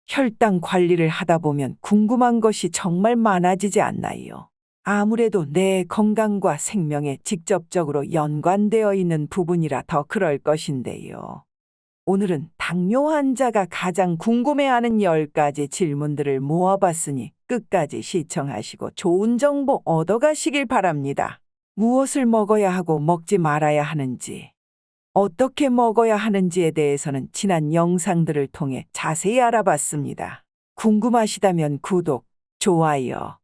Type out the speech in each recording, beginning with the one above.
혈당 관리를 하다 보면 궁금한 것이 정말 많아지지 않나요? 아무래도 내 건강과 생명에 직접적으로 연관되어 있는 부분이라 더 그럴 것인데요. 오늘은 당뇨 환자가 가장 궁금해하는 10가지 질문들을 모아봤으니 끝까지 시청하시고 좋은 정보 얻어가시길 바랍니다. 무엇을 먹어야 하고 먹지 말아야 하는지, 어떻게 먹어야 하는지에 대해서는 지난 영상들을 통해 자세히 알아봤습니다. 궁금하시다면 구독, 좋아요,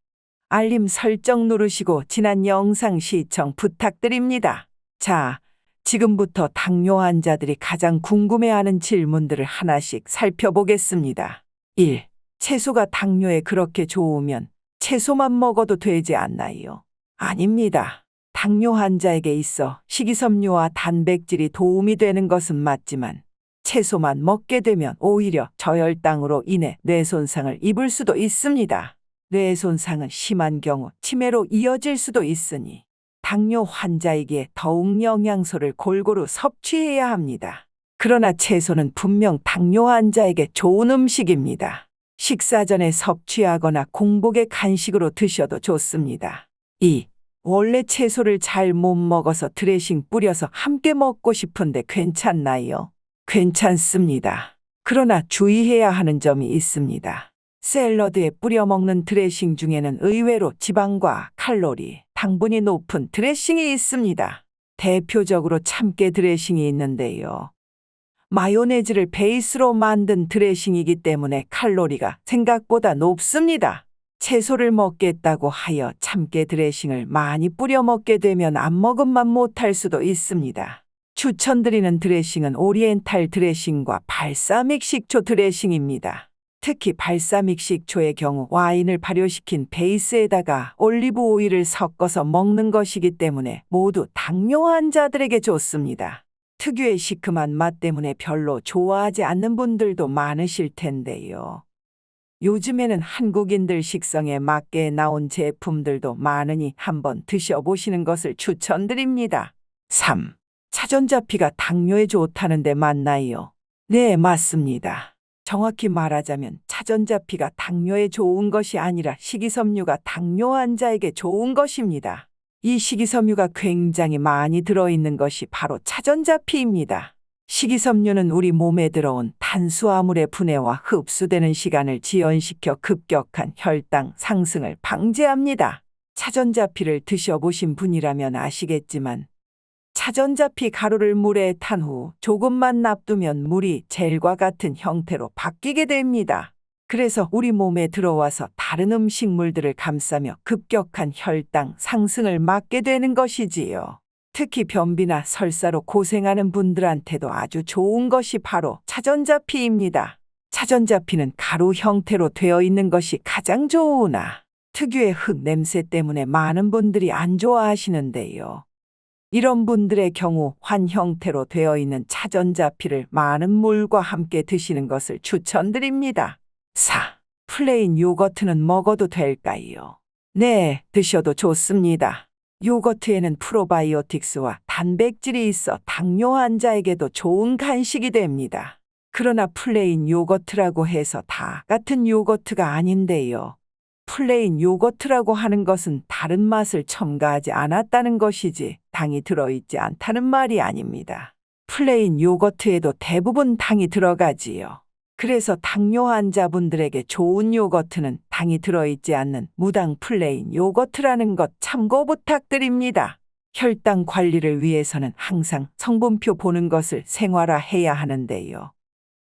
알림 설정 누르시고 지난 영상 시청 부탁드립니다. 자, 지금부터 당뇨 환자들이 가장 궁금해하는 질문들을 하나씩 살펴보겠습니다. 1. 채소가 당뇨에 그렇게 좋으면 채소만 먹어도 되지 않나요? 아닙니다. 당뇨 환자에게 있어 식이섬유와 단백질이 도움이 되는 것은 맞지만 채소만 먹게 되면 오히려 저혈당으로 인해 뇌 손상을 입을 수도 있습니다. 뇌 손상은 심한 경우 치매로 이어질 수도 있으니 당뇨 환자에게 더욱 영양소를 골고루 섭취해야 합니다. 그러나 채소는 분명 당뇨 환자에게 좋은 음식입니다. 식사 전에 섭취하거나 공복에 간식으로 드셔도 좋습니다. 2. 원래 채소를 잘 못 먹어서 드레싱 뿌려서 함께 먹고 싶은데 괜찮나요? 괜찮습니다. 그러나 주의해야 하는 점이 있습니다. 샐러드에 뿌려 먹는 드레싱 중에는 의외로 지방과 칼로리, 당분이 높은 드레싱이 있습니다. 대표적으로 참깨 드레싱이 있는데요. 마요네즈를 베이스로 만든 드레싱이기 때문에 칼로리가 생각보다 높습니다. 채소를 먹겠다고 하여 참깨 드레싱을 많이 뿌려 먹게 되면 안 먹음만 못할 수도 있습니다. 추천드리는 드레싱은 오리엔탈 드레싱과 발사믹 식초 드레싱입니다. 특히 발사믹 식초의 경우 와인을 발효시킨 베이스에다가 올리브 오일을 섞어서 먹는 것이기 때문에 모두 당뇨 환자들에게 좋습니다. 특유의 시큼한 맛 때문에 별로 좋아하지 않는 분들도 많으실 텐데요. 요즘에는 한국인들 식성에 맞게 나온 제품들도 많으니 한번 드셔보시는 것을 추천드립니다. 3. 차전자피가 당뇨에 좋다는데 맞나요? 네, 맞습니다. 정확히 말하자면 차전자피가 당뇨에 좋은 것이 아니라 식이섬유가 당뇨 환자에게 좋은 것입니다. 이 식이섬유가 굉장히 많이 들어있는 것이 바로 차전자피입니다. 식이섬유는 우리 몸에 들어온 탄수화물의 분해와 흡수되는 시간을 지연시켜 급격한 혈당 상승을 방지합니다. 차전자피를 드셔보신 분이라면 아시겠지만 차전자피 가루를 물에 탄 후 조금만 놔두면 물이 젤과 같은 형태로 바뀌게 됩니다. 그래서 우리 몸에 들어와서 다른 음식물들을 감싸며 급격한 혈당 상승을 막게 되는 것이지요. 특히 변비나 설사로 고생하는 분들한테도 아주 좋은 것이 바로 차전자피입니다. 차전자피는 가루 형태로 되어 있는 것이 가장 좋으나 특유의 흙 냄새 때문에 많은 분들이 안 좋아하시는데요. 이런 분들의 경우 환 형태로 되어 있는 차전자피를 많은 물과 함께 드시는 것을 추천드립니다. 4. 플레인 요거트는 먹어도 될까요? 네, 드셔도 좋습니다. 요거트에는 프로바이오틱스와 단백질이 있어 당뇨 환자에게도 좋은 간식이 됩니다. 그러나 플레인 요거트라고 해서 다 같은 요거트가 아닌데요. 플레인 요거트라고 하는 것은 다른 맛을 첨가하지 않았다는 것이지 당이 들어있지 않다는 말이 아닙니다. 플레인 요거트에도 대부분 당이 들어가지요. 그래서 당뇨 환자분들에게 좋은 요거트는 당이 들어있지 않는 무당 플레인 요거트라는 것 참고 부탁드립니다. 혈당 관리를 위해서는 항상 성분표 보는 것을 생활화해야 하는데요.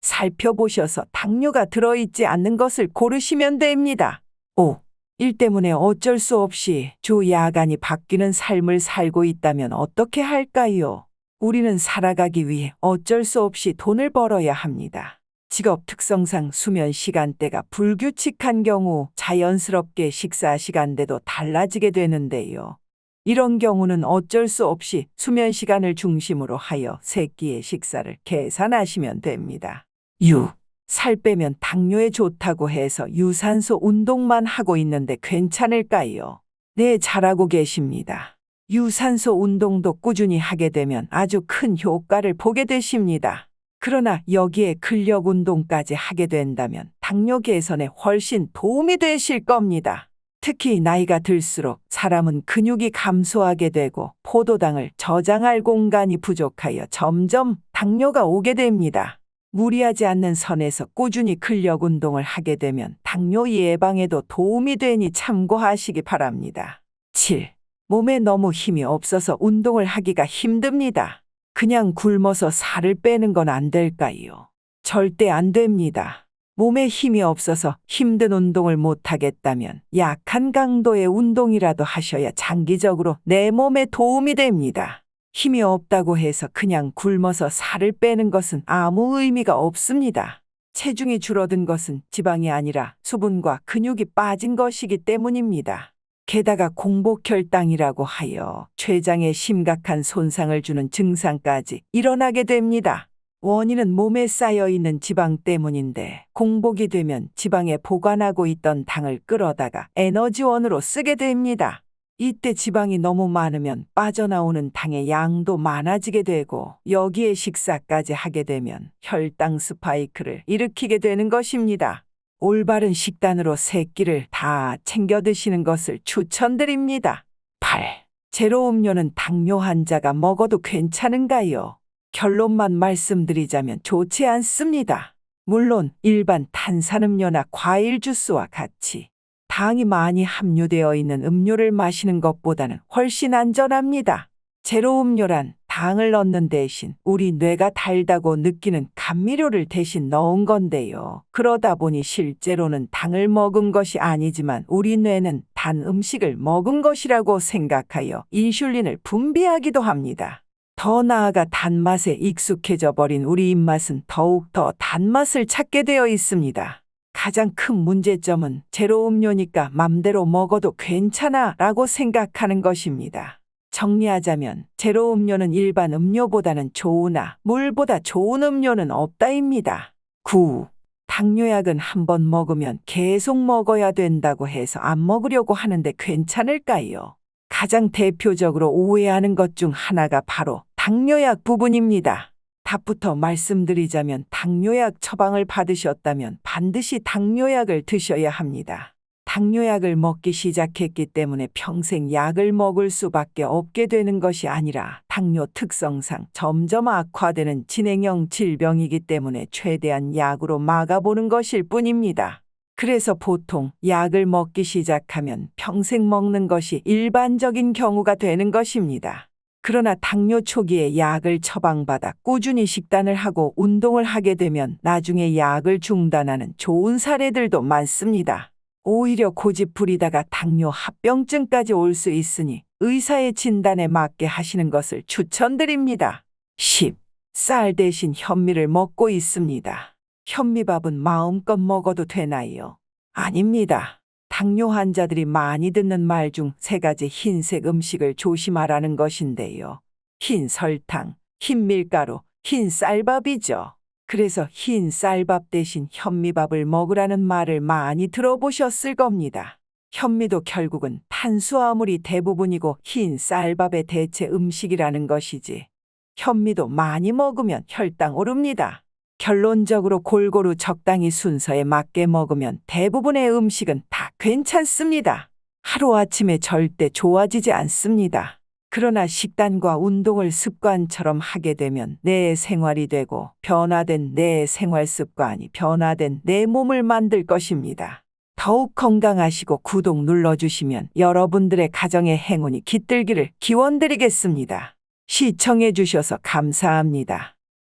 살펴보셔서 당뇨가 들어있지 않는 것을 고르시면 됩니다. 5. 일 때문에 어쩔 수 없이 주 야간이 바뀌는 삶을 살고 있다면 어떻게 할까요? 우리는 살아가기 위해 어쩔 수 없이 돈을 벌어야 합니다. 직업 특성상 수면 시간대가 불규칙한 경우 자연스럽게 식사 시간대도 달라지게 되는데요. 이런 경우는 어쩔 수 없이 수면 시간을 중심으로 하여 세끼의 식사를 계산하시면 됩니다. 6. 살 빼면 당뇨에 좋다고 해서 유산소 운동만 하고 있는데 괜찮을까요? 네, 잘하고 계십니다. 유산소 운동도 꾸준히 하게 되면 아주 큰 효과를 보게 되십니다. 그러나 여기에 근력 운동까지 하게 된다면 당뇨 개선에 훨씬 도움이 되실 겁니다. 특히 나이가 들수록 사람은 근육이 감소하게 되고 포도당을 저장할 공간이 부족하여 점점 당뇨가 오게 됩니다. 무리하지 않는 선에서 꾸준히 근력 운동을 하게 되면 당뇨 예방에도 도움이 되니 참고하시기 바랍니다. 7. 몸에 너무 힘이 없어서 운동을 하기가 힘듭니다. 그냥 굶어서 살을 빼는 건 안 될까요? 절대 안 됩니다. 몸에 힘이 없어서 힘든 운동을 못 하겠다면 약한 강도의 운동이라도 하셔야 장기적으로 내 몸에 도움이 됩니다. 힘이 없다고 해서 그냥 굶어서 살을 빼는 것은 아무 의미가 없습니다. 체중이 줄어든 것은 지방이 아니라 수분과 근육이 빠진 것이기 때문입니다. 게다가 공복혈당이라고 하여 췌장에 심각한 손상을 주는 증상까지 일어나게 됩니다. 원인은 몸에 쌓여있는 지방 때문인데 공복이 되면 지방에 보관하고 있던 당을 끌어다가 에너지원으로 쓰게 됩니다. 이때 지방이 너무 많으면 빠져나오는 당의 양도 많아지게 되고 여기에 식사까지 하게 되면 혈당 스파이크를 일으키게 되는 것입니다. 올바른 식단으로 세 끼를 다 챙겨 드시는 것을 추천드립니다. 8. 제로 음료는 당뇨 환자가 먹어도 괜찮은가요? 결론만 말씀드리자면 좋지 않습니다. 물론 일반 탄산음료나 과일 주스와 같이 당이 많이 함유되어 있는 음료를 마시는 것보다는 훨씬 안전합니다. 제로 음료란 당을 넣는 대신 우리 뇌가 달다고 느끼는 감미료를 대신 넣은 건데요. 그러다 보니 실제로는 당을 먹은 것이 아니지만 우리 뇌는 단 음식을 먹은 것이라고 생각하여 인슐린을 분비하기도 합니다. 더 나아가 단맛에 익숙해져 버린 우리 입맛은 더욱 더 단맛을 찾게 되어 있습니다. 가장 큰 문제점은 제로 음료니까 맘대로 먹어도 괜찮아 라고 생각하는 것입니다. 정리하자면 제로 음료는 일반 음료보다는 좋으나 물보다 좋은 음료는 없다입니다. 9. 당뇨약은 한 번 먹으면 계속 먹어야 된다고 해서 안 먹으려고 하는데 괜찮을까요? 가장 대표적으로 오해하는 것 중 하나가 바로 당뇨약 부분입니다. 답부터 말씀드리자면 당뇨약 처방을 받으셨다면 반드시 당뇨약을 드셔야 합니다. 당뇨약을 먹기 시작했기 때문에 평생 약을 먹을 수밖에 없게 되는 것이 아니라 당뇨 특성상 점점 악화되는 진행형 질병이기 때문에 최대한 약으로 막아보는 것일 뿐입니다. 그래서 보통 약을 먹기 시작하면 평생 먹는 것이 일반적인 경우가 되는 것입니다. 그러나 당뇨 초기에 약을 처방받아 꾸준히 식단을 하고 운동을 하게 되면 나중에 약을 중단하는 좋은 사례들도 많습니다. 오히려 고집 부리다가 당뇨 합병증까지 올 수 있으니 의사의 진단에 맞게 하시는 것을 추천드립니다. 10. 쌀 대신 현미를 먹고 있습니다. 현미밥은 마음껏 먹어도 되나요? 아닙니다. 당뇨 환자들이 많이 듣는 말 중 3가지 흰색 음식을 조심하라는 것인데요. 흰 설탕, 흰 밀가루, 흰 쌀밥이죠. 그래서 흰 쌀밥 대신 현미밥을 먹으라는 말을 많이 들어보셨을 겁니다. 현미도 결국은 탄수화물이 대부분이고 흰 쌀밥의 대체 음식이라는 것이지. 현미도 많이 먹으면 혈당 오릅니다. 결론적으로 골고루 적당히 순서에 맞게 먹으면 대부분의 음식은 다 괜찮습니다. 하루아침에 절대 좋아지지 않습니다. 그러나 식단과 운동을 습관처럼 하게 되면 내 생활이 되고 변화된 내 생활 습관이 변화된 내 몸을 만들 것입니다. 더욱 건강하시고 구독 눌러주시면 여러분들의 가정의 행운이 깃들기를 기원드리겠습니다. 시청해 주셔서 감사합니다.